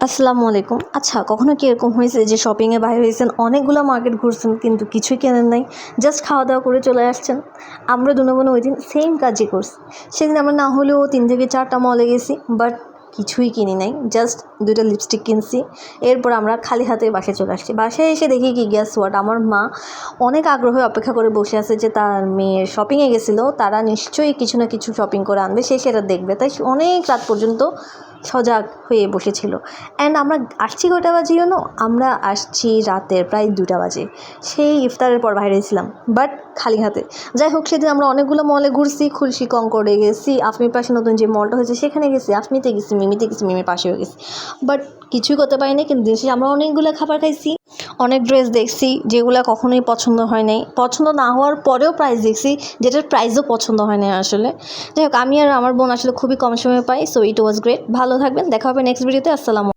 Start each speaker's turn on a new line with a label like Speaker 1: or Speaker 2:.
Speaker 1: আসসালামু আলাইকুম। আচ্ছা, কখনো কি এরকম হয়েছে যে শপিংয়ে বাইরে হয়েছেন, অনেকগুলো মার্কেট ঘুরছেন কিন্তু কিছুই কেনেন নাই, জাস্ট খাওয়া দাওয়া করে চলে আসছেন? আমরা দুনো বোন ওই দিন সেম কাজই করছি। সেদিন আমরা না হলেও 3 থেকে 4টা মলে গেছি, বাট কিছুই কিনি নাই, জাস্ট 2টা লিপস্টিক কিনছি। এরপর আমরা খালি হাতে বাসায় চলে আসছি। বাসায় এসে দেখি কি, গ্যাস হোয়াট, আমার মা অনেক আগ্রহে অপেক্ষা করে বসে আছে যে তার মেয়ের শপিংয়ে গেছিলো, তারা নিশ্চয়ই কিছু না কিছু শপিং করে আনবে, সে সেটা দেখবে। তাই অনেক রাত পর্যন্ত সজাগ হয়ে বসেছিল। অ্যান্ড আমরা আসছি কয়টা বাজে জানো? আমরা আসছি রাতের প্রায় 2টা বাজে। সেই ইফতারের পর বাইরে ছিলাম, বাট খালি হাতে। যাই হোক, সেদিন আমরা অনেকগুলো মলে ঘুরছি। খুলশি কঙ্করে গেছি, আফমির পাশে নতুন যে মলটা হয়েছে সেখানে গেছি, আফমিতে গেছি, মিমিতে গেছি, মিমির পাশেও গেছি, বাট কিছুই করতে পারিনি। কিন্তু দিন শেষে আমরা অনেকগুলো খাবার খাইছি, অনেক ড্রেস দেখছি যেগুলো কখনোই পছন্দ হয় নাই, পছন্দ না হওয়ার পরেও প্রাইস দেখছি যেটার প্রাইসও পছন্দ হয় নাই আসলে। যাই হোক, আমি আর আমার বোন আসলে খুবই কম সময় পাই। So it was great. ভালো থাকবেন, দেখা হবে নেক্সট ভিডিওতে। আসসালামু